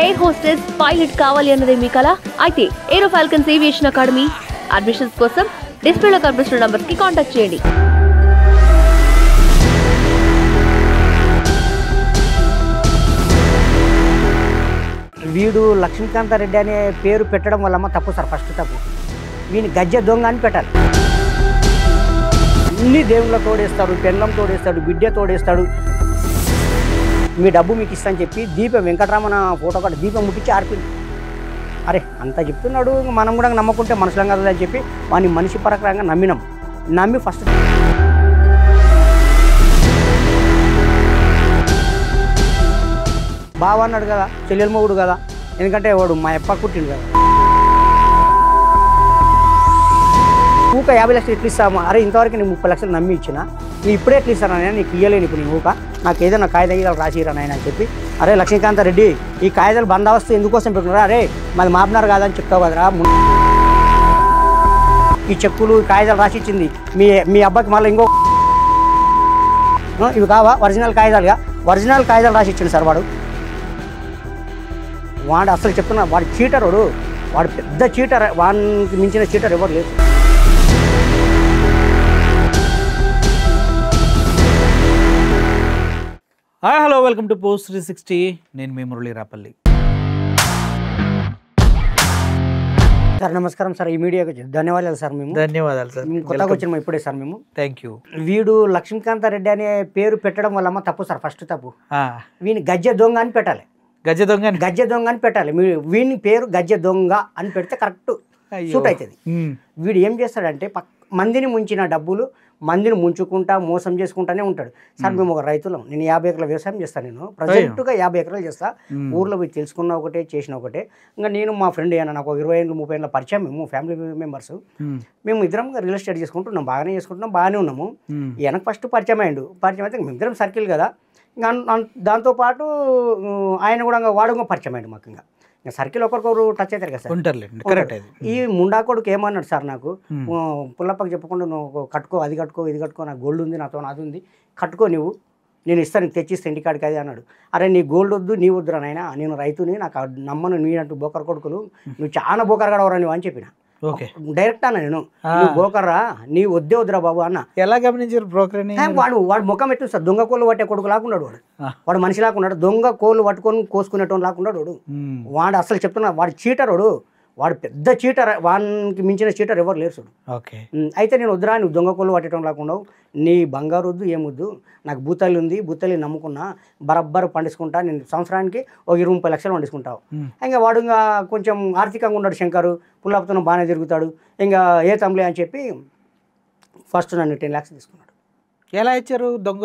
Air hostess pilot కావాలి అన్నదే మీ కల అయితే ఏరో ఫాల్కన్స్ ఏవియేషన్ అకాడమీ అడ్మిషన్స్ కోసం డిస్ప్లేలో కనిపిస్తున్న నంబర్స్ కి కాంటాక్ట్ చేయండి. వీడు లక్ష్మీకాంతారెడ్డి అనే పేరు పెట్టడం వల్ల తప్పు సార్. ఫస్ట్ తప్పు. వీని గజ్జె దొంగ అని పెట్టాలి. అన్ని దేవుళ్ళ తోడేస్తాడు, పెళ్ళం తోడేస్తాడు, బిడ్డ తోడేస్తాడు. మీ డబ్బు మీకు ఇస్తా అని చెప్పి దీపం వెంకటరామన ఫోటో కాడ దీపం ముట్టించి ఆర్పింది. అరే అంత చెప్తున్నాడు, మనం కూడా నమ్మకుంటే మనుషులం కదా అని చెప్పి వాడిని మనిషి పరకరంగా నమ్మినాం. నమ్మి ఫస్ట్ బావ అన్నాడు కదా, చెల్లెల మొగుడు కదా, ఎందుకంటే వాడు మా అప్ప కుట్టిండు కదా. ఊక 50 లక్షలు ఎట్లు ఇస్తామా? అరే ఇంతవరకు నేను 30 లక్షలు నమ్మి ఇచ్చిన, నేను ఇప్పుడే ఎట్లు ఇస్తాను నాయన, నీకు ఇయ్యలేను ఇప్పుడు నేను ఊక, నాకు ఏదైనా కాగితాలు రాసిరా నాయన అని చెప్పి. అరే లక్ష్మీకాంతారెడ్డి ఈ కాగితాలు బందోబస్తు ఎందుకోసం పెట్టుకున్నారా? అరే మాది మాపినారు కాదని చెప్తావు కదరా. ఈ చెక్కులు కాగితాలు రాసి ఇచ్చింది మీ అబ్బాయికి మళ్ళీ ఇంకో ఇవి కావా ఒరిజినల్ కాగితాలుగా? ఒరిజినల్ కాగితాలు రాసి ఇచ్చింది సార్ వాడు. వాడు అసలు చెప్తున్నా, వాడు చీటరోడు, వాడు పెద్ద చీటర్, వాడికి మించిన చీటర్ ఎవరు లేదు. Hi hello welcome to post 360. నేను మీ మురళీ రాపల్లి. సార్ నమస్కారం సార్. ఈ మీడియాకి ధన్యవాదాలు సార్. మేము ధన్యవాదాలు సార్. కొత్తగా వచ్చిన ఇప్పుడే సార్ మేము. Thank you. వీడు లక్ష్మీకాంతారెడ్డి అనే పేరు పెట్టడం వల్ల తప్పు సార్. ఫస్ట్ తప్పు. వీని గజ్జె దొంగ అని పెట్టాలి. గజ్జె దొంగ గజ్జె దొంగ అని పెట్టాలి. వీని పేరు గజ్జె దొంగ అని పెడితే కరెక్ట్ సూట్ అవుతుంది. వీడు ఏం చేస్తాడంటే మందిని ముంచిన డబ్బులు మందిని ముంచుకుంటా మోసం చేసుకుంటానే ఉంటాడు సార్. మేము ఒక రైతులం, నేను 50 ఎకరాల వ్యవసాయం చేస్తాను. నేను ప్రజెంట్గా 50 ఎకరాలు చేస్తా. ఊర్లో పోయి తెలుసుకున్న ఒకటే, చేసిన ఒకటే. ఇంకా నేను మా ఫ్రెండ్ అయినా నాకు 20 ఏళ్ళు 30 ఏళ్ళ పరిచయం, మేము ఫ్యామిలీ మెంబర్స్, మేము ఇద్దరం రియల్ ఎస్టేట్ చేసుకుంటున్నాం, బాగానే చేసుకుంటున్నాం, బాగానే ఉన్నాము. వెనక ఫస్ట్ పరిచయం అయ్యిండు. పరిచయం అయితే మేమిద్దరం సర్కిల్ కదా. ఇంకా దాంతోపాటు ఆయన కూడా వాడు పరిచయం అయ్యిండు మాకు. ఇంకా సర్కిల్ ఒకరికొకరు టచ్ అవుతారు కదా సార్. ఈ ముండా కొడుకు ఏమన్నాడు సార్ నాకు, పుల్లప్పకి చెప్పకుండా నువ్వు కట్టుకో, అది కట్టుకో, ఇది కట్టుకో, నాకు గోల్డ్ ఉంది, నాతో అది ఉంది, కట్టుకో నువ్వు, నేను ఇస్తాను, నీకు తెచ్చిస్తే ఇంటికాడికి అది అన్నాడు. అరే నీ గోల్డ్ వద్దు, నీ వద్దురా నాయనా, నేను రైతుని, నాకు నమ్మను నీనంటూ బోకర్ కొడుకులు, నువ్వు చాలా బోకర్ గడవరా నువ్వు అని చెప్పిన. డైరెక్ట్ అన్న నేను, నువ్వు బోకర్రా, నీ వద్దే వద్దురా బాబు అన్న. ఎలా గమనించారు బ్రోకర్? వాడు ముఖం ఎట్టు సార్, దొంగ కోళ్ళు పట్టే కొడుకు లాక్కున్నాడు వాడు. వాడు మనిషి లాక్కున్నాడు, దొంగ కోళ్ళు పట్టుకొని కోసుకునేటోని లాక్కున్నాడు వాడు. వాడు అసలు చెప్తున్నా, వాడు చీటర్ వాడు, వాడు పెద్ద చీటర్, వానికి మించిన చీటర్ ఎవరు లేరు చూడు. అయితే నేను వద్దురా, నువ్వు దొంగ కోళ్ళు పట్టడం లాక్కున్నావు, నీ బంగారు వద్దు ఏమొద్దు, నాకు బూతల్లి ఉంది, బూతల్లి నమ్ముకున్నా, బరబ్బరు పండించుకుంటా, నేను సంవత్సరానికి ఒక 20-30 లక్షలు పండించుకుంటావు. ఇంకా వాడు ఇంకా కొంచెం ఆర్థికంగా ఉన్నాడు శంకరు, పుల్లపుతనం బాగానే తిరుగుతాడు, ఇంకా ఏ తమ్లే అని చెప్పి ఫస్ట్ నన్ను 10 lakhs తీసుకున్నాడు. ఎలా ఇచ్చారు? దొంగ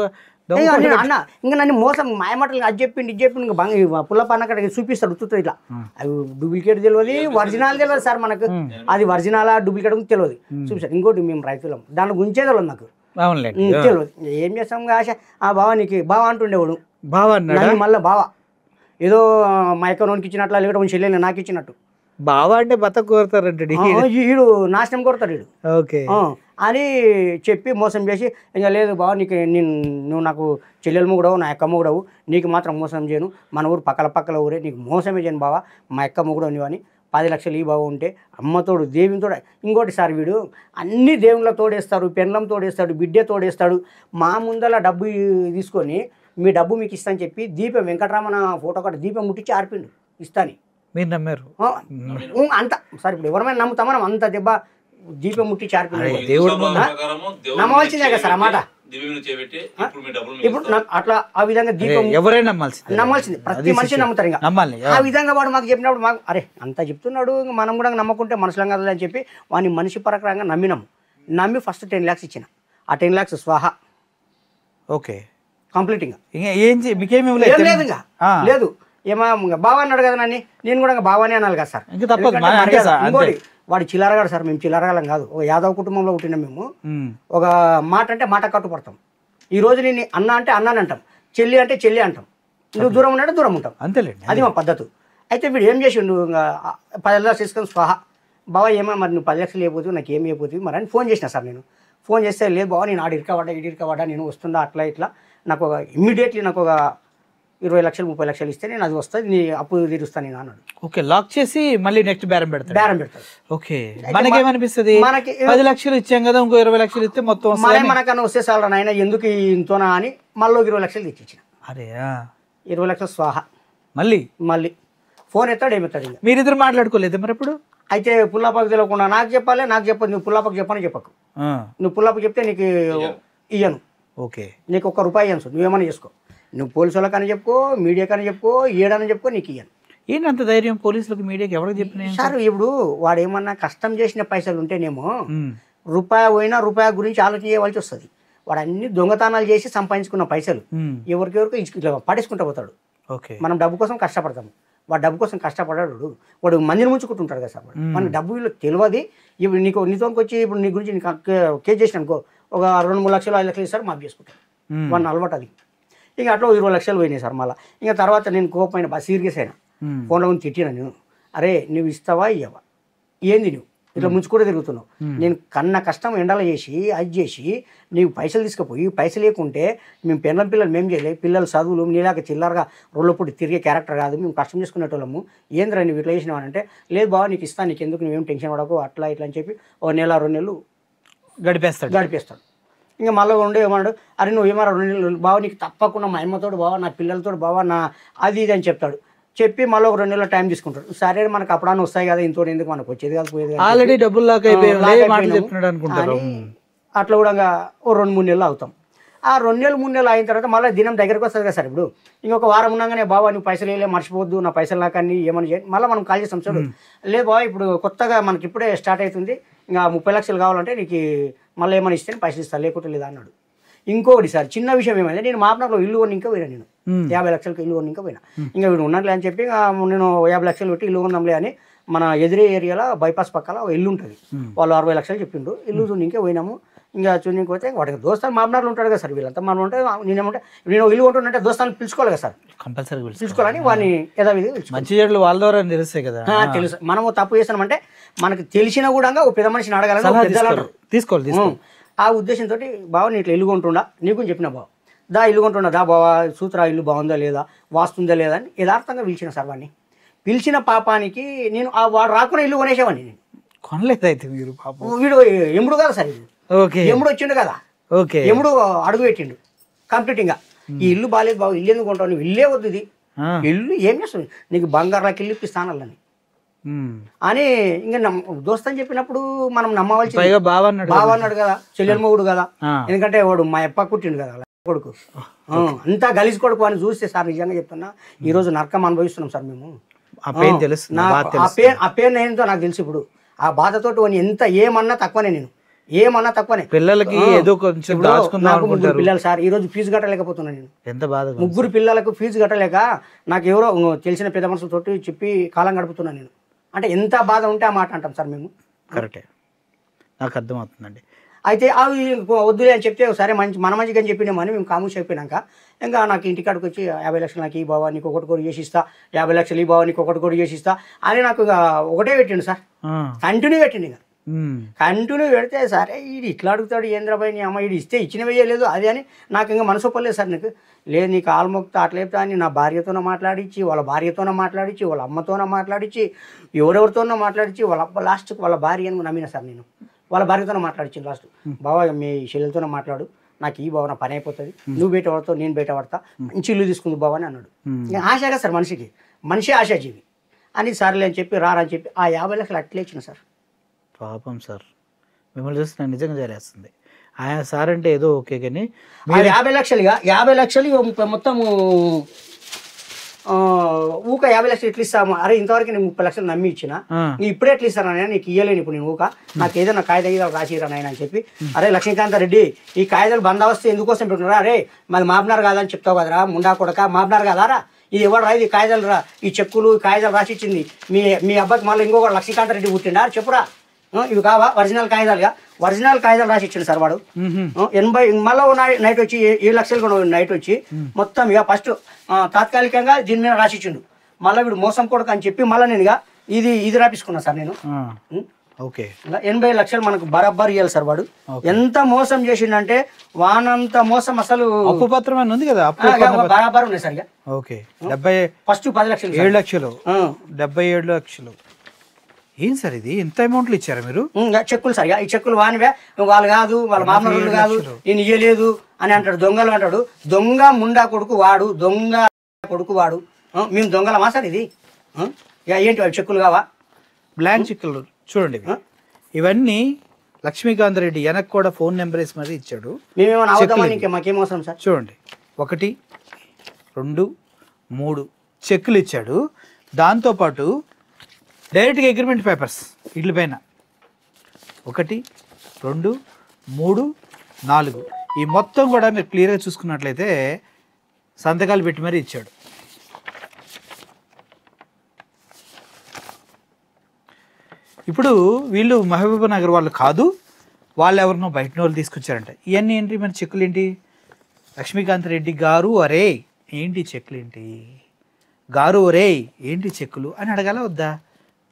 అన్న ఇంకా నన్ను మోసం మాయమాటలు అది చెప్పింది ఇది చెప్పింది, ఇంకా పుల్లప్ప అన్నక్కడ చూపిస్తాడు ఉత్తుతో ఇట్లా. అవి డూప్లికేట్ తెలియదు, ఒరిజినల్ తెలియదు సార్ మనకు, అది ఒరిజినలా డూప్లికేట్ తెలియదు చూపిస్తాడు. ఇంకోటి మేము రైతులం, దాని గురించే తెలియదు నాకు, తెలియదు. ఏం చేస్తాం ఆశ, ఆ బావ నీకు బావ అంటుండేవాడు, బావ మళ్ళీ బావ ఏదో మా ఎక్కనోనికి ఇచ్చినట్లా, లేకపోతే చెల్లెలు నాకు ఇచ్చినట్టు. బావ అంటే బత కోరుతారంటే వీడు నాశనం కోరుతాడు వీడు. ఓకే అని చెప్పి మోసం చేసి, ఇంకా లేదు బావ నీకు, నువ్వు నాకు చెల్లెలము కూడా నా అక్క మొగుడవు, నీకు మాత్రం మోసం చేయను, మన ఊరు పక్కల ఊరే, నీకు మోసమే చేయను బావ, మా అక్క మొగుడవు నీవు అని 10 లక్షలు ఈ బావ ఉంటే అమ్మతోడు దేవునితోడు. ఇంకోటి సార్ వీడు అన్ని దేవుళ్ళ తోడేస్తాడు, పెళ్ళం తోడేస్తాడు, బిడ్డ తోడేస్తాడు. మా ముందల డబ్బు తీసుకొని మీ డబ్బు మీకు ఇస్తా అని చెప్పి దీపం వెంకటరామన ఫోటో కాడ దీపం ముట్టించి ఆర్పిండు ఇస్తాని. మీరు నమ్మారు అంత సార్? ఇప్పుడు ఎవరైనా నమ్ముతామా? అంత దెబ్బ దీపం ముట్టించి ఆర్పిండు, నమ్మవలసిందే కదా సార్ ఆ మాట. ఇప్పుడు అట్లా ఆ విధంగా దీపం ఎవరైనా నమ్మాల్సింది, ప్రతి మనిషి నమ్ముతారు. ఇంకా ఆ విధంగా వాడు మాకు చెప్పినప్పుడు మాకు అరే అంత చెప్తున్నాడు, మనం కూడా నమ్మకుంటే మనుషులం కదా అని చెప్పి వాడిని మనిషి పరకరంగా నమ్మినాము. నమ్మి ఫస్ట్ 10 lakhs ఇచ్చిన. ఆ 10 lakhs స్వాహా. Okay complete. ఇంకా ఏం లేదు, ఇంకా లేదు. ఏమో బావ అన్నాడు కదా నన్ను, నేను కూడా బావానే అనాలి కదా సార్. ఇంకోటి వాడు చిల్లరగాడు సార్, మేము చిల్లరగాలం కాదు, ఒక యాదవ్ కుటుంబంలో పుట్టినాం మేము. ఒక మాట అంటే మాట కట్టుపడతాం. ఈ రోజు నేను అన్న అంటే అన్నాని అంటాం, చెల్లి అంటే చెల్లి అంటాం, నువ్వు దూరం ఉన్నాడు దూరం ఉంటాం, అంతేలేండి, అది మా పద్ధతి. అయితే వీడు ఏం చేసిండు, 10 lakhs తీసుకొని స్వాహా. బావ ఏమో మరి నువ్వు 10 లక్షలు అయిపోతుంది, నాకు ఏమి అయిపోతుంది మరి అని ఫోన్ చేసిన సార్. నేను ఫోన్ చేస్తే లేదు బావ నేను ఆడు ఇరుకబడ్డా ఇటు ఇరుకబడ్డా, నేను వస్తుందా అట్లా ఇట్లా, నాకు ఒక ఇమ్మీడియట్లీ నాకు ఒక 20 లక్షలు 30 లక్షలు ఇస్తే నేను అది వస్తుంది నీ అప్పు తీరుస్తాను నేను అన్నాడు. ఓకే, లాక్ చేసి మళ్ళీ నెక్స్ట్ బేరం పెడతాడు. ఓకే, మనకేమనిపిస్తుంది, 10 లక్షలు ఇచ్చాం కదా, ఇంకో 20 లక్షలు ఇస్తే మొత్తం మనకన్నా వస్తే చాలు నాయన ఎందుకు ఇంతోనా అని మళ్ళీ 20 లక్షలు తెచ్చిచ్చిన. అరే 20 లక్షలు స్వాహ. మళ్ళీ ఫోన్ ఎత్తాడు ఏమెత్తాడు. ఇంకా మీరిద్దరు మాట్లాడుకోలేదు మరి ఇప్పుడు? అయితే పుల్లాపాకు తెలియకుండా నాకు చెప్పాలి, నాకు చెప్పదు, నువ్వు పుల్లాపాకు చెప్పని చెప్పకు, నువ్వు పుల్లాపాకు చెప్తే నీకు ఇయ్యను, ఓకే నీకు ₹1 ఇయ్యను సార్, నువ్వేమన్నా చేసుకో, నువ్వు పోలీసు వాళ్ళకని చెప్పుకో, మీడియాకని చెప్పుకో, ఏడని చెప్పుకో, నీకు ఇయ్యను. ఏంటి అంత ధైర్యం పోలీసులకు మీడియాకి ఎవరికి చెప్పిన సార్? ఇప్పుడు వాడు ఏమన్నా కష్టం చేసిన పైసలు ఉంటేనేమో రూపాయి పోయినా రూపాయి గురించి ఆలోచన చేయవలసి వస్తుంది. వాడు అన్ని దొంగతనాలు చేసి సంపాదించుకున్న పైసలు ఎవరికెవరికి ఇట్లా పడేసుకుంటూ పోతాడు. మనం డబ్బు కోసం కష్టపడతాము, వాడు డబ్బు కోసం కష్టపడాడు, వాడు మందిని ముంచుకుంటుంటాడు కదా సార్. మనకు డబ్బు వీళ్ళు తెలియదు. ఇప్పుడు నీతోకి వచ్చి ఇప్పుడు నీ గురించి నీకు కేసు చేసిన అనుకో, ఒక 2-3 లక్షలు 5 లక్షలు ఇస్తారు, మాఫ్ చేసుకుంటాడు. వాడిని అలవాటు అది. ఇంకా అట్లా 20 లక్షలు పోయినాయి సార్. మళ్ళీ ఇంకా తర్వాత నేను కోపమైన బాగా సీరియస్ అయినా, ఫోన్లో ముందు తిట్టినా నేను, అరే నువ్వు ఇస్తావా ఇయ్యవా, ఏంది నువ్వు ఇట్లా ముంచుకుంటూ తిరుగుతున్నావు, నేను కన్న కష్టం ఎండలు చేసి అది చేసి నీవు పైసలు తీసుకుపోయి పైసలు లేకుంటే మేము పిల్లలు మేము చేయలేదు, పిల్లలు చదువులు నీలాగా చిల్లరగా రోళ్ళపూడి తిరిగే క్యారెక్టర్ కాదు, మేము కష్టం చేసుకునేటోళ్ళము, ఏంద్రా నువ్వు ఇట్లా చేసినావు అంటే, లేదు బావ నీకు ఇస్తాను, నీకు ఎందుకు నువ్వేం టెన్షన్ పడకు అట్లా ఇట్లా అని చెప్పి 1 నెల 2 నెలలు గడిపేస్తాడు. ఇంకా మళ్ళీ ఉండే ఏమన్నాడు, అరే నువ్వు ఏమన్నా 2 నెలలు బావ నీకు తప్పకుండా మా అమ్మతోడు బావ, నా పిల్లలతో బావ, నా అది ఇది అని చెప్తాడు. చెప్పి మళ్ళీ ఒక 2 నెలల టైం తీసుకుంటాడు. సరే మనకు అప్పుడన్నా వస్తాయి కదా, ఇంతో ఎందుకు మనకు వచ్చేది కాదు పోయేది ఆల్రెడీ డబ్బులు అట్లా కూడా ఓ 2-3 నెలలు అవుతాం. ఆ 2 నెలలు 3 నెలలు అయిన తర్వాత మళ్ళీ దినం దగ్గరకు వస్తుంది కదా సార్. ఇప్పుడు ఇంకొక వారం ఉండగానే బాబా నువ్వు పైసలు వేయలే, మర్చిపోవద్దు, నా పైసలు నాకు అన్ని ఏమని చేయండి, మళ్ళీ మనం కాల్ చేస్తాం సార్. లేదు బాబా ఇప్పుడు కొత్తగా మనకి ఇప్పుడే స్టార్ట్ అవుతుంది, ఇంకా 30 లక్షలు కావాలంటే నీకు మళ్ళీ ఏమని ఇస్తే పైసలు ఇస్తాను, లేకుంటే లేదా అన్నాడు. ఇంకొకటి సార్ చిన్న విషయం ఏమైంది, నేను మాపనలో ఇల్లు కొని ఇంకా పోయినా, నేను 50 లక్షలకి ఇల్లు కొని ఇంకా పోయినా. ఇంకా వీడు ఉన్నట్లే అని చెప్పి నేను 50 లక్షలు పెట్టి ఇల్లు కొందాంలే అని మన ఎదురే ఏరియాలో బైపాస్ పక్కన ఇల్లు ఉంటుంది, వాళ్ళు 60 లక్షలు చెప్పిండు. ఇల్లు చూడనికే పోయినాము. ఇంకా చూడనికి పోతే వాటికి దోస్తాను మామనార్లు ఉంటాడు కదా సార్, వీళ్ళంతా మనం ఉంటే నేనేమంటే నేను ఇల్లు కొంటున్నంటే దోస్తాను పిలుచుకోవాలి కదా సార్, కంపల్సరీ పిలుచుకోవాలని వాడిని యథావిధి మంచి చెడులు వాళ్ళ ద్వారా తెలుస్తాయి కదా. తెలుసు మనము తప్పు చేస్తామంటే మనకు తెలిసినా కూడా ఒక పెద్ద మనిషిని అడగాలని తీసుకోవాలి. ఆ ఉద్దేశంతో బావ నీ ఇట్లా ఇల్లు కొంటుండా, నీకు చెప్పిన బావ దా ఇల్లు కొంటుండా, దా బావ సూత్రా ఇల్లు బాగుందా లేదా, వాస్తుందా లేదా అని యథార్థంగా పిలిచిన సార్. వాడిని పిలిచిన పాపానికి నేను వాడు రాకుండా ఇల్లు కొనేసేవాడిని. నేను కొనలేదు అయితే మీరు పాపం. వీడు ఎముడు కదా సార్, ఇది ఎముడు వచ్చిండు కదా, ఎముడు అడుగు పెట్టిండు కంప్లీట్గా. ఈ ఇల్లు బాగాలేదు బాబు, ఇల్లు ఎందుకు కొంటావు, నువ్వు ఇల్లే వద్దు, ఇది ఇల్లు ఏం చేస్తుంది, నీకు బంగారాకి ఇల్లు ఇప్పిస్తానని అని ఇంకా దోస్తని చెప్పినప్పుడు మనం నమ్మవలసి. బావ అన్నాడు కదా, చెల్లెల మొగుడు కదా, ఎందుకంటే వాడు మా అప్ప కుట్టిండు కదా కొడుకు, అంతా గలీజ్ కొడుకు అని చూస్తే సార్ నిజంగా చెప్తున్నా ఈ రోజు నరకం అనుభవిస్తున్నాం సార్ మేము. ఆ పేరు ఏంటో నాకు తెలుసు. ఇప్పుడు ఆ బాధతోటి ఎంత ఏమన్నా తక్కువనే, నేను ఏమన్నా తక్కువనే. పిల్లలకి ఏదో కొంచెం నాకు 3 పిల్లలు సార్, ఈ రోజు ఫీజు కట్టలేకపోతున్నా నేను. ఎంత బాధ, 3 పిల్లలకు ఫీజు కట్టలేక నాకు ఎవరో తెలిసిన పెద్ద మనుషులతోటి చెప్పి కాలం గడుపుతున్నాను నేను. అంటే ఎంత బాధ ఉంటే ఆ మాట అంటాం సార్ మేము. కరెక్టే, నాకు అర్థమవుతుందండి. అయితే అవి వద్దులే అని చెప్తే సరే మన మంచిగా అని చెప్పినామని మేము కామూష్ అయిపోయినాక ఇంకా నాకు ఇంటికాడికి వచ్చి 50 లక్షలు నాకు ఈ బావా నీకు ఒకటి కూడా చేసిస్తా, 50 లక్షలు ఈ బావా నీకు ఒకటి కూడా చేసిస్తా అని నాకు ఒకటే పెట్టిండు సార్. కంటిన్యూ పెట్టిండు. ఇక కంటిన్యూ పెడితే సరే ఇది ఇట్లా అడుగుతాడు ఏంద్రబాయ్ నీ అమ్మ ఇది ఇస్తే ఇచ్చిన వేయలేదు అది అని నాకు ఇంకా మనసు ఒప్పలేదు సార్. నాకు లేదు నీకు ఆల్మొక్తా అట్లా చెప్తా అని నా భార్యతోనే మాట్లాడించి, వాళ్ళ భార్యతోనే మాట్లాడించి, వాళ్ళ అమ్మతోనే మాట్లాడించి, ఎవరెవరితోనో మాట్లాడించి, వాళ్ళ లాస్ట్కి వాళ్ళ భార్య అని నమ్మిన సార్ నేను. వాళ్ళ భార్యతోనే మాట్లాడించింది లాస్ట్. బావా మీ చెల్లెలతోనే మాట్లాడు, నాకు ఈ బావ నా పని అయిపోతుంది, నువ్వు బయట పడతావు నేను బయట పడతా, మంచి ఇల్లు తీసుకుంది బావ అని అన్నాడు. ఆశగా సార్ మనిషి ఆశాజీవి అని సర్లే అని చెప్పి రారని చెప్పి ఆ 50 లక్షలు అట్లే ఇచ్చిన సార్. పాపం సార్ మిమ్మల్ని చూస్తే నాకు నిజంగా జరిగేస్తుంది. ఆయన సార్ అంటే ఏదో ఓకే కానీ 50 లక్షలు మొత్తము ఊక 50 లక్షలు ఎట్లా ఇస్తాము, అరే ఇంతవరకు నేను 30 లక్షలు నమ్మి ఇచ్చిన, ఇప్పుడే ఎట్లా ఇస్తాను నాయన, నీకు ఇయ్యలేను ఇప్పుడు నేను ఊక, నాకు ఏదైనా కాగితాలు రాసిరా నాయన అని చెప్పి. అరే లక్ష్మీకాంత రెడ్డి ఈ కాగితాలు బందోబస్తు ఎందుకోసం పెట్టుకున్నారా, అరే మాది మాబ్నార్ కాదని చెప్తావు కదరా ముండా కొడక, మాబ్నార్ కదారా ఇది ఎవరు రా, ఇది కాగితాలు రా, ఈ చెక్కులు కాగితాలు రాసి ఇచ్చింది మీ అబ్బాయికి మళ్ళీ ఇంకొక లక్ష్మీకాంత రెడ్డి పుట్టిండా చెప్పురా, ఇవి కావా ఒరిజినల్ కాగితాలుగా, ఒరిజినల్ కాగితాలు రాసి ఇచ్చిండు సార్ వాడు. 80 మళ్ళీ నైట్ వచ్చి 7 లక్షలు కూడా నైట్ వచ్చి మొత్తం ఇక ఫస్ట్ తాత్కాలికంగా దీని మీద రాసి ఇచ్చిండు. మళ్ళీ వీడు మోసం కొడుకు అని చెప్పి మళ్ళీ నేను ఇక ఇది రాపించుకున్నా సార్ నేను. ఓకే 80 లక్షలు మనకు బరాబర్ ఇవ్వాలి సార్ వాడు. ఎంత మోసం చేసిండంటే వానంత మోసం అసలు. అప్పు పత్రం అని ఉంది కదా, అప్పు బరాబర్ ఉన్నాయి సార్. ఓకే 70 ఫస్ట్ 10 లక్షలు 7 లక్షలు 77 లక్షలు. ఏం సార్ ఇది ఎంత అమౌంట్లు ఇచ్చారా మీరు? చెక్కులు సార్. ఈ చెక్కులు వానివే, వాళ్ళు కాదు, వాళ్ళ మామూలు కాదు, నేను ఇయ్యలేదు అని అంటాడు. దొంగలు అంటాడు. దొంగ ముండా కొడుకు వాడు, దొంగ కొడుకు వాడు. మేము దొంగలమా సార్? ఇది ఏంటి వాళ్ళు చెక్కులు కావా? బ్లాంక్ చెక్కులు చూడండి. ఇవన్నీ లక్ష్మీకాంత్ రెడ్డి వెనక్కి కూడా ఫోన్ నెంబర్ వేసి మరి ఇచ్చాడు. మేమేమన్నా అవుతామని ఇంకా మాకేం అవసరం సార్? చూడండి 1 2 3 చెక్కులు ఇచ్చాడు. దాంతోపాటు డైరెక్ట్గా అగ్రిమెంట్ పేపర్స్ వీటి పైన 1 2 3 4 ఈ మొత్తం కూడా మీరు క్లియర్గా చూసుకున్నట్లయితే సంతకాలు పెట్టి మరీ ఇచ్చాడు. ఇప్పుడు వీళ్ళు మహబూబ్ నగర్ వాళ్ళు కాదు, వాళ్ళు ఎవరినో బయట వాళ్ళు తీసుకొచ్చారంట. ఇవన్నీ ఏంటి మన చెక్కులు ఏంటి? లక్ష్మీకాంత్ రెడ్డి గారు అరే ఏంటి చెక్కులు ఏంటి, గారు అరే ఏంటి చెక్కులు అని అడగాల వద్దా?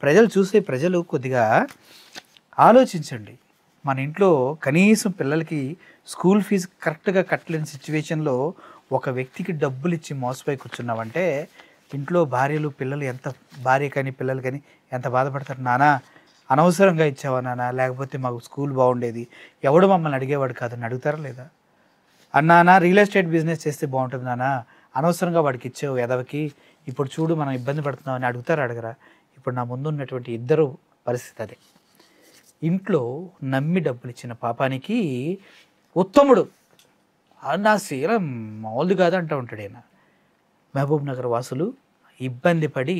ప్రజలు కొద్దిగా ఆలోచించండి. మన ఇంట్లో కనీసం పిల్లలకి స్కూల్ ఫీజు కరెక్ట్గా కట్టలేని సిచ్యువేషన్లో ఒక వ్యక్తికి డబ్బులు ఇచ్చి మోసపోయి కూర్చున్నామంటే ఇంట్లో భార్యలు పిల్లలు ఎంత, భార్య కానీ పిల్లలు కానీ ఎంత బాధపడతారు. నానా అనవసరంగా ఇచ్చావా నాన్న, లేకపోతే మాకు స్కూల్ బాగుండేది, ఎవడు మమ్మల్ని అడిగేవాడు కాదని అడుగుతారా లేదా? అన్నానా రియల్ ఎస్టేట్ బిజినెస్ చేస్తే బాగుంటుంది నాన్న, అనవసరంగా వాడికి ఇచ్చావు ఎదవకి, ఇప్పుడు చూడు మనం ఇబ్బంది పడుతున్నామని అడుగుతారా అడగరా? ఇప్పుడు నా ముందు ఉన్నటువంటి ఇద్దరు పరిస్థితి అదే. ఇంట్లో నమ్మి డబ్బులు ఇచ్చిన పాపానికి ఉత్తముడు నా శీల మామూలు కాదు అంటూ ఉంటాడు. ఆయన మహబూబ్ నగర్ వాసులు ఇబ్బంది పడి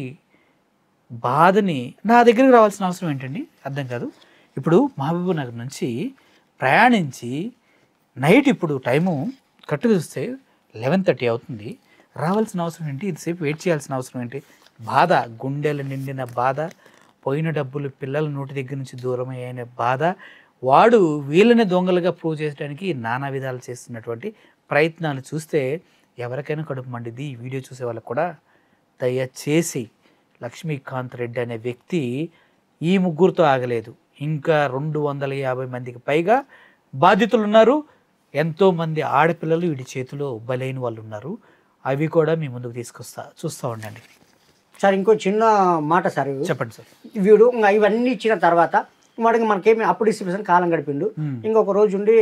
బాధని నా దగ్గరికి రావాల్సిన అవసరం ఏంటండి? అర్థం కాదు. ఇప్పుడు మహబూబ్ నగర్ నుంచి ప్రయాణించి నైట్ ఇప్పుడు టైము కట్టు చూస్తే 11:30 అవుతుంది. రావాల్సిన అవసరం ఏంటి? ఇంతసేపు వెయిట్ చేయాల్సిన అవసరం ఏంటి? బాధ, గుండెలు నిండిన బాధ, పోయిన డబ్బులు పిల్లల నోటి దగ్గర నుంచి దూరం అయిన బాధ. వాడు వీళ్ళని దొంగలుగా ప్రూవ్ చేయడానికి నానా విధాలు చేస్తున్నటువంటి ప్రయత్నాలు చూస్తే ఎవరికైనా కడుపు మండిది. ఈ వీడియో చూసే వాళ్ళకు కూడా దయచేసి లక్ష్మీకాంత్ రెడ్డి అనే వ్యక్తి ఈ ముగ్గురుతో ఆగలేదు. ఇంకా 250 మందికి పైగా బాధితులు ఉన్నారు. ఎంతోమంది ఆడపిల్లలు వీడి చేతిలో బలైన వాళ్ళు ఉన్నారు. అవి కూడా మీ ముందుకు చూస్తూ ఉండండి సార్. ఇంకో చిన్న మాట సార్, చెప్పండి సార్. వీడు ఇవన్నీ ఇచ్చిన తర్వాత వాడికి మనకేమి అప్పుడు డిస్ట్రిబ్యూషన్ కాలం గడిపిండు. ఇంకొక రోజు ఉండి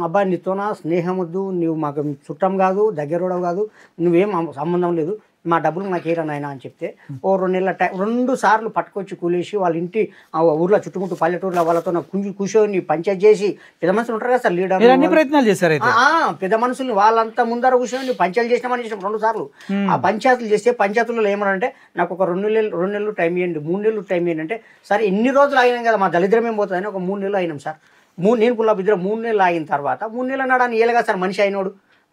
అబ్బాయి నీతోనా స్నేహం వద్దు, నువ్వు మాకు చుట్టం కాదు, దగ్గర కాదు, నువ్వేం సంబంధం లేదు, మా డబ్బులు నాకు ఏరా నాయనా అని చెప్తే ఓ 2 నెలల టైం 2 సార్లు పట్టుకొచ్చి కూలేసి వాళ్ళ ఇంటి ఊర్లో చుట్టుముట్టు పల్లెటూరులో వాళ్ళతో కూర్చొని పంచాయతీ చేసి, పెద్ద మనుషులు ఉంటారు కదా సార్, లీడర్ అన్ని ప్రయత్నాలు చేశారు. పెద్ద మనుషులు వాళ్ళంతా ముందర కూర్చొని పంచాయతీలు చేసినామని చేసినాం 2 సార్లు. ఆ పంచాయతీలు చేస్తే పంచాయతీలో ఏమనంటే నాకు ఒక 2 నెలలు టైం ఇవ్వండి, 3 నెలలు టైం ఇవ్వండి అంటే, సరే ఎన్ని రోజులు అయినాం కదా మా దళిద్రం ఏం పోతుందని ఒక 3 నెలలు అయినాం సార్. నేను పుల్లా ఇద్దరు 3 నెలలు అయిన తర్వాత 3 నెలలు అన్నాడని ఏలేగా సార్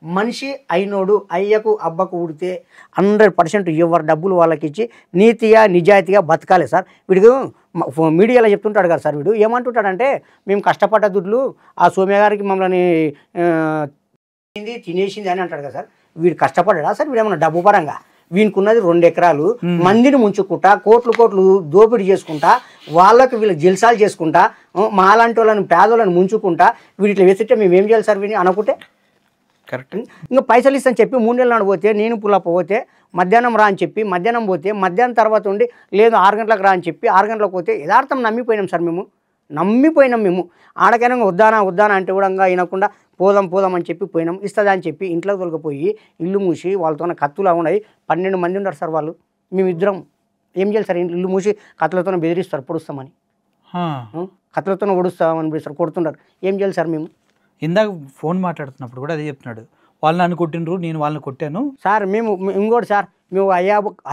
మనిషి అయినోడు అయ్యకు అబ్బకు ఉడితే 100% ఎవరు డబ్బులు వాళ్ళకి ఇచ్చి నీతిగా నిజాయితీగా బతకాలి సార్. వీడికి మీడియాలో చెప్తుంటాడు కదా సార్, వీడు ఏమంటుంటాడంటే మేము కష్టపడ్డ దుడ్లు ఆ సోమ్య గారికి మమ్మల్ని తినేసింది అని అంటాడు కదా సార్. వీడు కష్టపడ్డా సార్? వీడు ఏమన్నా డబ్బు పరంగా వీనికి ఉన్నది 2 ఎకరాలు, మందిని ముంచుకుంటా కోట్లు దోపిడీ చేసుకుంటా వాళ్ళకి వీళ్ళు జల్సాలు చేసుకుంటా మాలాంటి వాళ్ళని పేదోళ్ళని ముంచుకుంటా వీడి ఇట్లా వేసితే మేము ఏం చేయాలి సార్ వీడిని అనుకుంటే? కరెక్ట్. ఇంకా పైసలు ఇస్తాను చెప్పి 3 నెలలు నాడు పోతే, నేను పుల్లప్ప పోతే మధ్యాహ్నం రా అని చెప్పి మధ్యాహ్నం పోతే, మధ్యాహ్నం తర్వాత ఉండి లేదు 6 గంటలకు రా అని చెప్పి 6 గంటలకు పోతే యథార్థం నమ్మిపోయినాం సార్. మేము ఆడకైనా వద్దానా అంటే కూడా వినకుండా పోదాం అని చెప్పి పోయినాం. ఇస్తుందా అని చెప్పి ఇంట్లో తొలగిపోయి ఇల్లు మూసి వాళ్ళతో కత్తులు ఉన్నాయి 12 మంది ఉన్నారు సార్. వాళ్ళు మేమిద్దరం ఏం చేయాలి సార్? ఇల్లు మూసి కత్తులతో బెదిరిస్తారు, పొడుస్తామని, కత్తులతో పొడుస్తామని బెదిరిస్తారు, కొడుతున్నారు. ఏం చేయాలి సార్ మేము? ఇందాక ఫోన్ మాట్లాడుతున్నప్పుడు కూడా అదే చెప్తున్నాడు, వాళ్ళు నన్ను కొట్టినరు, నేను వాళ్ళని కొట్టాను సార్. ఇంకోటి సార్, మేము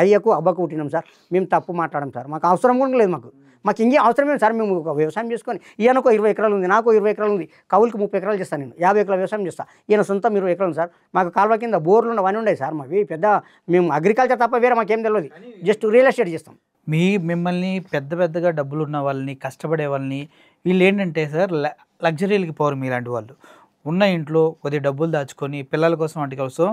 అయ్యకు అబ్బకు పుట్టినాం సార్. మేము తప్పు మాట్లాడాం సార్. మాకు అవసరం కూడా లేదు. మాకు ఇంకే అవసరమే సార్. మేము ఒక వ్యవసాయం చేసుకొని, ఈయనకు 20 ఎకరాలు ఉంది, నాకు 20 ఎకరాలు ఉంది, కవులకి 30 ఎకరాలు చేస్తాను, నేను 50 ఎకరాల వ్యవసాయం చేస్తాను, ఈయన సొంతం 20 ఎకరాలు ఉంది సార్. మాకు కాలువ కింద బోర్లు అవన్నీ ఉన్నాయి సార్. మావి పెద్ద మేము అగ్రికల్చర్ తప్ప వేరే మాకేం తెలియదు, జస్ట్ రియల్ ఎస్టేట్ చేస్తాం. మిమ్మల్ని పెద్దగా డబ్బులు ఉన్న వాళ్ళని, కష్టపడే వాళ్ళని, వీళ్ళు ఏంటంటే సార్ లగ్జరీలకి పోరు. మీలాంటి వాళ్ళు ఉన్న ఇంట్లో కొద్దిగా డబ్బులు దాచుకొని పిల్లల కోసం వాటి కోసం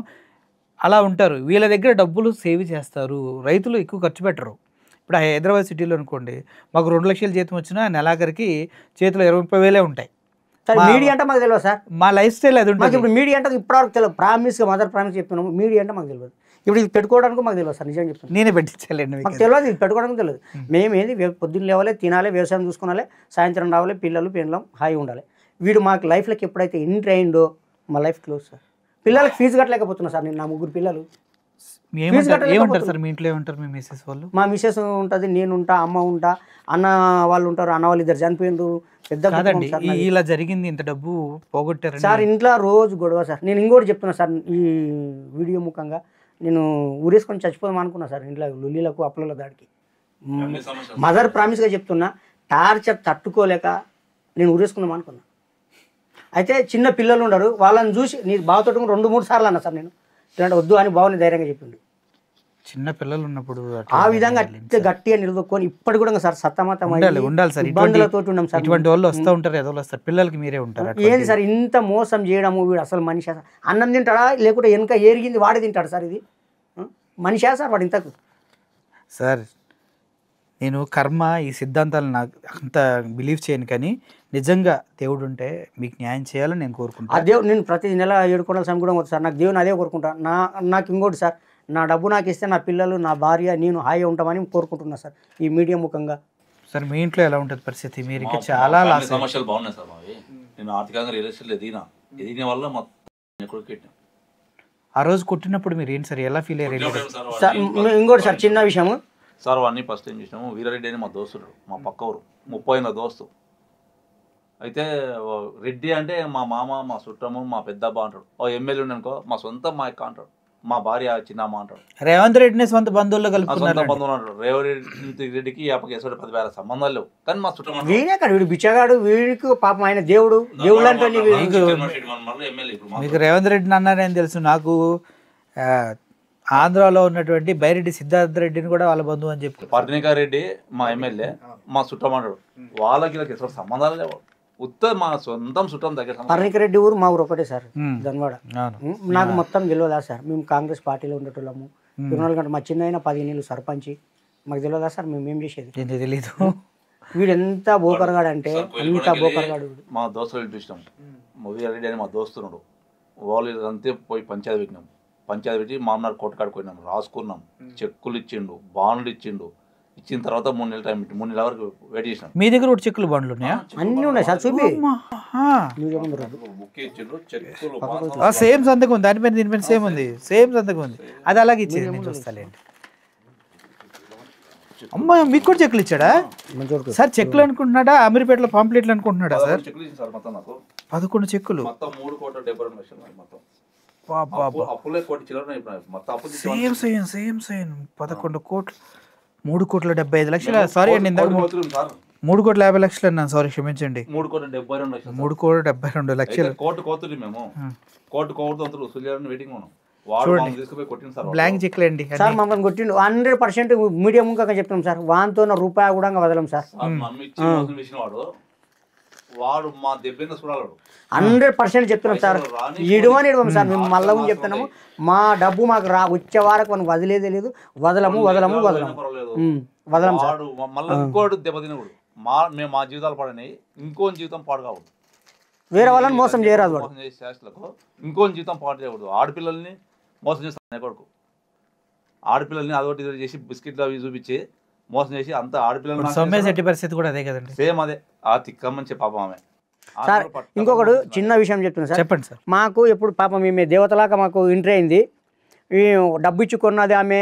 అలా ఉంటారు. వీళ్ళ దగ్గర డబ్బులు సేవ్ చేస్తారు. రైతులు ఎక్కువ ఖర్చు పెట్టరు. ఇప్పుడు హైదరాబాద్ సిటీలో అనుకోండి, మాకు 2 లక్షల జీతం వచ్చినా నెలాఖరికి చేతిలో 20,000 ఉంటాయి. సార్ మీడియా అంటే మాకు తెలియదు సార్, మా లైఫ్ స్టైల్ అది మాకు ఉంటుంది. ఇప్పుడు మీడియా అంటే ఇప్పటివరకు తెలియదు. ప్రామిస్గా మదర్ ప్రామిస్ చెప్తున్నాము, మీడియా అంటే మాకు తెలియదు. ఇప్పుడు ఇది పెట్టుకోవడానికి మాకు తెలియదు సార్, నిజంగా చెప్తున్నాను. నేనే పెట్టించాలండి మాకు తెలియదు, ఇది పెట్టుకోవడానికి తెలియదు. మేము ఏంది పొద్దున్న లేవాలి, తినాలి, వ్యవసాయం చూసుకోవాలి, సాయంత్రం రావాలి, పిల్లలు పెళ్ళం హాయి ఉండాలి. వీడు మాకు లైఫ్లోకి ఎప్పుడైతే ఎంటర్ అయిందో మా లైఫ్ క్లోజ్ సార్. పిల్లలకి ఫీజు కట్టలేకపోతున్నా సార్. నేను నా 3 పిల్లలు. ఏమంటారు సార్ మీ ఇంట్లో, ఏమంటారు మీ మిస్సెస్ వాళ్ళు? మా మిస్సెస్ ఉంటుంది, నేను ఉంటా, అమ్మ ఉంటా, అన్న వాళ్ళు ఉంటారు. అన్న వాళ్ళు 2 చనిపోయిండ్రు. పెద్ద కాదండి, ఇలా జరిగింది, ఇంత డబ్బు పోగొట్టారు సార్. ఇంట్లో రోజు గొడవ సార్. నేను ఇంకోటి చెప్తున్నా సార్, ఈ వీడియో ముఖంగా నేను ఊరేసుకొని చచ్చిపోదాం అనుకున్నా సార్. ఇంట్లో లుల్లీలకు అప్పుల దాడికి మదర్ ప్రామిస్గా చెప్తున్నా, టార్చర్ తట్టుకోలేక నేను ఊరేసుకుందాం అనుకున్నా. అయితే చిన్న పిల్లలు ఉండరు, వాళ్ళని చూసి నీ బావతో 2-3 సార్లు అన్నా సార్ నేను, ఇలాంటి వద్దు అని బావని ధైర్యంగా చెప్పిండు. చిన్న పిల్లలు ఉన్నప్పుడు ఆ విధంగా గట్టిగా నిలదొక్కొని ఇప్పటి కూడా సార్ సతమతం ఉండాలి సార్. ఇబ్బందులతో ఉన్నాం సార్. ఇటువంటి వాళ్ళు వస్తూ ఉంటారు, ఏదో వస్తారు, పిల్లలకి మీరే ఉంటారు. ఏంది సార్ ఇంత మోసం చేయడము? వీడు అసలు మనిషి అన్నం తింటాడా లేకుంటే వెనక ఏరిగింది వాడే తింటాడు సార్? ఇది మనిషా సార్ వాడు ఇంతకు? సార్ నేను కర్మ ఈ సిద్ధాంతాలు నాకు అంత బిలీవ్ చేయను, కానీ నిజంగా దేవుడు ఉంటే మీకు న్యాయం చేయాలని నేను కోరుకుంటాను. ఆ దేవుడు నేను ప్రతి నెల 7 కోట్ల సమయం కూడా వస్తుంది సార్. నాకు దేవుని అదే కోరుకుంటా. నాకు ఇంకోటి సార్, నా డబ్బు నాకు ఇస్తే నా పిల్లలు, నా భార్య, నేను హాయిగా ఉంటామని కోరుకుంటున్నా సార్ ఈ మీడియా ముఖంగా. సార్ మీ ఇంట్లో ఎలా ఉంటుంది పరిస్థితి? మీరు ఇంకా చాలా సమస్యలు బాగున్నాయి సార్ మావి. నేను ఆర్థికంగా రియల్ ఎస్టేట్ ఎదిగిన వల్ల మొత్తం ఆ రోజు కొట్టినప్పుడు మీరు ఏంటి సార్, ఎలా ఫీల్ అయ్యారు? సార్ ఇంకోటి సార్ చిన్న విషయము సార్, వాడిని ఫస్ట్ ఏం చేసినాము, వీరారెడ్డి అని మా దోస్తుడు, మా పక్క ఊరు 30 ఏళ్ళ దోస్తు. అయితే రెడ్డి అంటే మా మామ, మా చుట్టము, మా పెద్దబ్బా అంటాడు. ఓ ఎమ్మెల్యే ఉండనుకో మా సొంత మా యొక్క అంటాడు, మా భార్య చిన్నమ్మ అంటాడు. రేవంత్ రెడ్డిని సొంత బంధువుల్లో సొంత కలుపుకున్నారు. బంధువులు అంటాడు. రేవంత్ రెడ్డికి ఎసోటి 10,000 సంబంధాలు లేవు, కానీ మా చుట్టం వీడే కాదు, వీడు బిచ్చగాడు. వీడికి పాపం ఆయన దేవుడు, దేవుడు అంటే మీకు రేవంత్ రెడ్డిని అన్నారని తెలుసు నాకు. ఆంధ్రాలో ఉన్నటువంటి బైరెడ్డి సిద్ధార్థ రెడ్డిని కూడా వాళ్ళ బంధువు అని చెప్పి, పర్ణికా రెడ్డి మా ఎమ్మెల్యే మా చుట్టం అంటాడు. వాళ్ళకి ఎసోటి సంబంధాలు లేవు, ఉత్త మా సొంతం చుట్టం దగ్గర. పర్ణికరెడ్డి ఊరు మా ఊరు ఒకటే సార్, ధన్వాడ. నాకు మొత్తం తెలియదా సార్? మేము కాంగ్రెస్ పార్టీలో ఉండేటోళ్ళము. 24 గంటలు మా చిన్న 15 ఏళ్ళు సర్పంచ్. మాకు తెలియదా సార్ మేము ఏం చేసేది? తెలీదు. వీడు ఎంత బోకరగాడు అంటే అంత బోకరగాడు. మా దోస్తులు చూసినాం, వీరారెడ్డి అని మా దోస్తున్నాడు. వాళ్ళు అంతే పోయి పంచాయతీ పెట్టినాం. పంచాయతీ పెట్టి మామూలు కోటకాడికి పోయినాం, రాసుకున్నాం, చెక్కులు ఇచ్చిండు, బాండ్లు ఇచ్చిండు. ఇచ్చిన తర్వాత 3 నెలల టైం పెట్టి 3 నెలల వరకు వెయిట్ చేసినాం. మీ దగ్గర కూడా చెక్కులు బండ్లు ఉన్నాయా? అన్నీ ఉన్నాయి సార్, చూపి. బుక్ ఇచ్చిండు, చెక్కులు సేమ్ సంతకం ఉంది, దానిపైన దీనిపైన సేమ్ ఉంది, సేమ్ సంతకం ఉంది. అది అలాగే ఇచ్చేది, నేను చూస్తాలేండి. అమ్మ మీకు కూడా చెక్కులు ఇచ్చాడా సార్? చెక్కులు అనుకుంటున్నాడా, అమీర్పేటలో పాంప్లెట్లు అనుకుంటున్నాడా సార్? 11 చెక్కులు, 3,70,00,000. సేమ్ 11 కోట్లు, 3,75,00,000. సారీ అండి, ఇందాక 3,50,00,000 అన్నాను, సారీ క్షమించండి. 3,72,00,000. వెయిటింగ్ బ్లాంక్ చెక్లు అండి సార్. మమ్మల్ని కొట్టిండు 100%. మీడియా ముఖంగా చెప్తాం సార్, వాంతో రూపాయి కూడా వదలం సార్. వాడు మా దెబ్బ చూడాలి, 100% చెప్తున్నాం సార్. ఇడవని ఇడవం సార్, మేము మళ్ళీ చెప్తున్నాము. మా డబ్బు మాకు వచ్చే వారకు మనం వదిలేదే లేదు. వదలము వదలము వదలము వదలం సార్. మళ్ళీ ఇంకోటి దెబ్బతినకూడదు. మేము మా జీవితాలు పాడని ఇంకో జీవితం పాడు కావద్దు. వేరే వాళ్ళని మోసం చేయరాదు. మోసం చేసే శాస్త్రకు ఇంకో జీవితం పాడు చేయకూడదు. ఆడపిల్లల్ని మోసం చేస్తాను కొడుకు. ఆడపిల్లల్ని అదొకటి చేసి బిస్కెట్లు అవి చూపించి మోసం చేసి అంత ఆడపిల్లలు పరిస్థితి కూడా అదే కదండి. సేమ్ అదే. ఆ తిక్కమ్మని చెప్పి పాపం ఆమె. సార్ ఇంకొకడు చిన్న విషయం చెప్తున్నా సార్, చెప్పండి సార్. మాకు ఎప్పుడు పాపం మేము దేవతలాగా మాకు ఎంట్రీ అయింది. డబ్బు ఇచ్చుకున్నది ఆమె,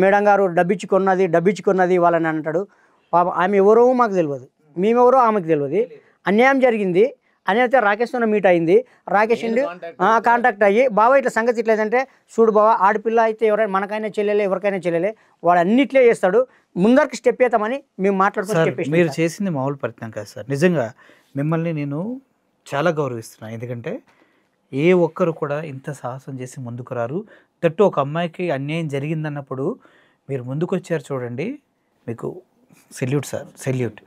మేడం గారు డబ్బిచ్చుకున్నది వాళ్ళని అంటాడు. పాపం ఆమె ఎవరో మాకు తెలియదు, మేమెవరో ఆమెకు తెలియదు. అన్యాయం జరిగింది అని అయితే రాకేష్తో మీట్ అయింది. రాకేష్ ఉండి కాంటాక్ట్ అయ్యి, బావ ఇట్లా సంగతి ఇట్లేదంటే, చూడు బావ, ఆడపిల్ల అయితే ఎవరైనా మనకైనా చెల్లెలే, ఎవరికైనా చెల్లెలే, వాడు అన్నిట్లే చేస్తాడు, ముందరికి స్టెప్ వేస్తామని మేము మాట్లాడుకుని స్టెప్ వేస్తాం. మీరు చేసింది మామూలు ప్రయత్నం కాదు సార్. నిజంగా మిమ్మల్ని నేను చాలా గౌరవిస్తున్నాను. ఎందుకంటే ఏ ఒక్కరు కూడా ఇంత సాహసం చేసి ముందుకు రారు. తట్టు ఒక అమ్మాయికి అన్యాయం జరిగిందన్నప్పుడు మీరు ముందుకు వచ్చారు చూడండి, మీకు salute sir, salute.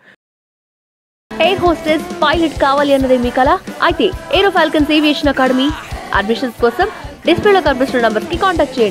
Air hostess, pilot కావాలి అన్నదే మీ కల? అయితే ఏరో ఫాల్కన్స్ ఏవియేషన్ అకాడమీ అడ్మిషన్స్ కోసం డిస్ప్లేలో కనిపిస్తున్న నంబర్కి కాంటాక్ట్ చేయండి.